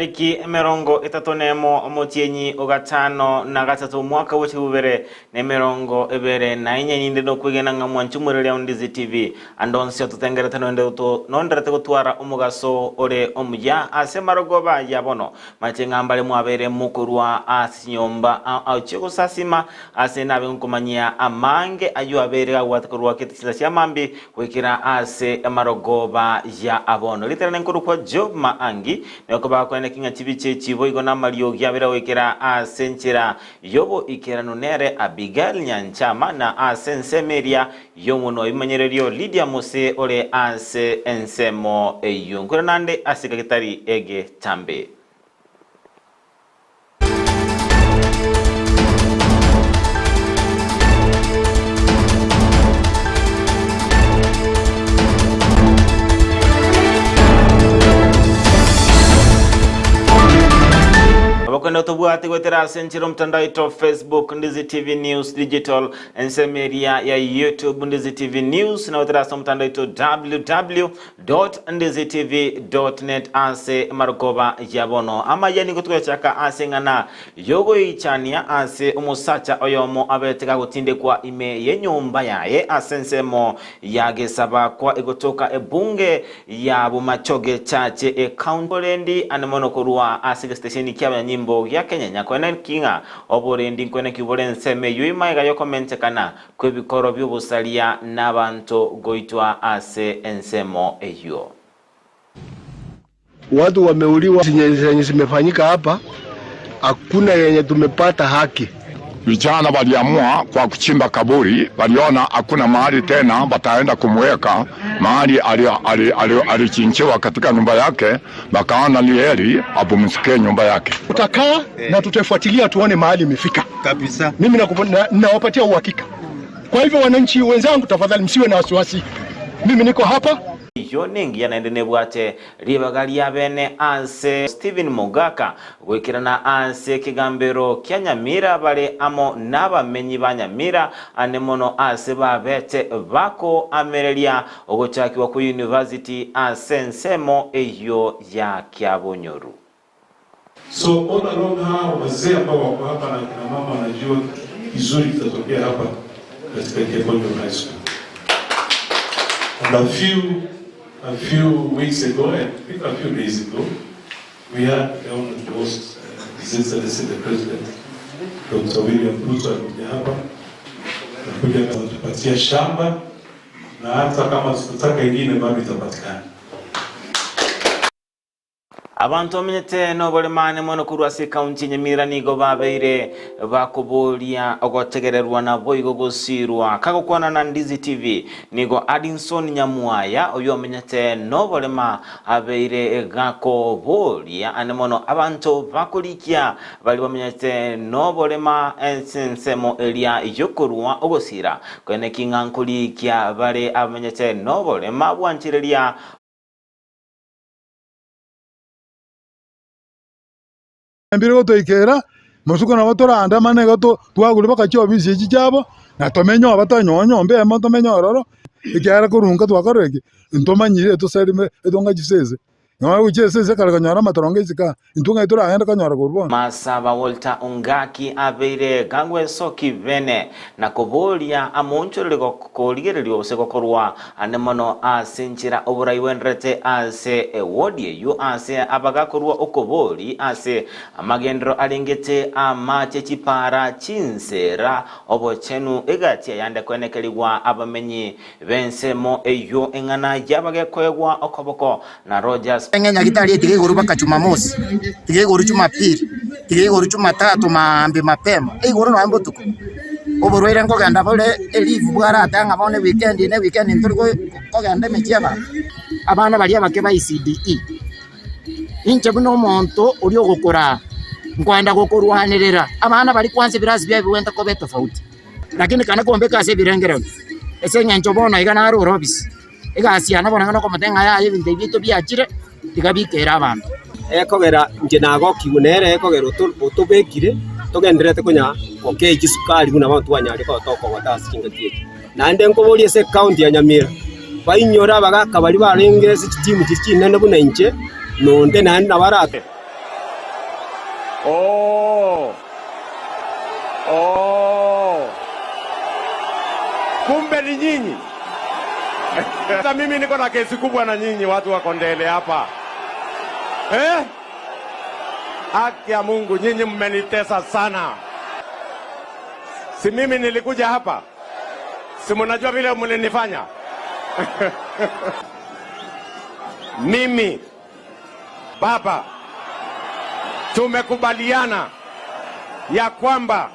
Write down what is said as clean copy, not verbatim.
Tariki emerongo etatonemo omotienyi ogatano na gatatu mwaka w'ekibubere n'emerongo ebere na inya nyinde no kwigena nga mwanchumurire ya Ndizi TV andonse tutengerete nonderete gutwara umugaso ore omuya ase marogoba yabono machengambale mwabere mukurwa asinyomba auchiko sasima ase nabe nkumanyia amange ayo abere agwatakurwa kitisa cya mambi kwikira ase marogoba ya abono literane nkuru kwa Job Maangi nekoba kwene kinga chibiche chibo igona Mario gyabera wekera asenchira yobo ikera nonere Abigail Nyanchama na asense meria yomuno imanyererio Lydia Mose ole ase ensemo eyunkura nande asikagitari ege tambe Wakanda tubuati kwetera senchiro mtandao ito Facebook Ndizi TV News Digital ensemeria ya YouTube Ndizi TV News na wetera sa mtandao ito www.ndizitv.net ase marukoba yabono ama yani kutuwa chaka ase ngana yogo ichania ase umusacha oyomo abeteka kutinde kwa ime yenyumba yae asensemo yage saba kwa egotoka ebunge ya bumachoge chache county anemono kurua ase stationi kia nyimbo ya Kenya nyakwene kinga oborendi kwene kibore nseme yuima ga yo comment kana kwebikoro by'ubusalia n'abantu goitwa ase ensemo eyo. Watu wameuliwa zenye zimefanyika hapa, hakuna yenye tumepata haki. Vijana waliamua kwa kuchimba kaburi, waliona hakuna mahali tena wataenda kumweka, mahali alichinchiwa katika nyumba yake, wakaona ni heri apumzike nyumba yake. Tutakaa na tutafuatilia tuone mahali imefika. Kabisa. Mimi nawapatia uhakika. Kwa hivyo wananchi wenzangu, tafadhali msiwe na wasiwasi. Mimi niko hapa. Yoning yanaendene bwate ribagali ya bene ase Steven Mogaka gwekirana ase kigambero kya Nyamira bale amo n'abamenyi ba Nyamira anemono ase babete bako amerelia ogochakiwa ku university ase nsemo eyo ya Kyabonyoru. So all along wazee ambao wako hapa na kina mama wanajua kizuri kitatokea hapa katika Kyabonyoru High School. And a few weeks ago, I think a few days ago, we had one of the most His Excellency the President, Dr. William Ruto alikuja hapa na kuja kutupatia shamba na hata kama tukitaka ingine bado itapatikana. Abantu omenyete no bolemane mono kurwasi county Nyamira nigo babeire bakubulia ogotegererwa na boigo gusirwa kagokwana na Ndizi TV nigo Adinson Nyamwaya oyo omenyete no bolema abeire gako bolia anemono abantu bakulikia bali bamenyete no bolema ensensemo elia yokurwa ogosira kwene kingankulikia bale amenyete no bolema bwanchirelia mbere go toikera musuko na batoranda mane gato twagure bakacyo biziji cyabo na tomenyo abatanyonyo mbe mo tomenyo roro ikyara kurunga twakarege ntomanyire to serime edonga giseze nwa ugese kalaganyara matoronge zika intunga itura ayenda kanyara kurbo Masaba Walter Ongaki abeire gangwe soki vene na kobolia amonchorere kokoligerero osekokorwa anemono asenchira oburaiwenrete ase ewodie yu ase abagakorwa okoboli ase amagendro alingete amache chipara chinsera obochenu egatia yande kwenekeliwa abamenyi bensemo eyo engana yabagekwegwa okoboko na Rogers Ngenya gitari tige goru baka Jumamosi, tige goru Jumapili, tige goru Jumatatu maambe mapema. Goru no ambo tuko. Oborwere ngo ganda bole elivu bwara atanga bone weekend nturgo ko ganda mechiaba. Abana bali abake ba ICDE. Inche buno monto uri ogukora. Nkwanda gokorwanirira. Abana bali kwanze birazi bya biwenta ko betofauti. Lakini kana kombeka ase birengero. Ese nyancho bono igana aro robis. Egasi anabona ngano komatenga ya ibinde bito byakire tigabikera abantu ekogera nje nago kigunere ekogera utubekire tugenderete kunya okay gisukari buna abantu banyari ko toko watasi kingatie nande nkobolie se county ya Nyamira bainyora bagaka bali barengese team kikinene buna inche nonde nande nabarate Oh. Kumbe ni nyinyi. Sasa mimi niko na kesi kubwa na nyinyi watu wa Kondele hapa. Haki ya Mungu, nyinyi mmenitesa sana. Si mimi nilikuja hapa. Si mnajua vile mlinifanya. Mimi baba tumekubaliana ya kwamba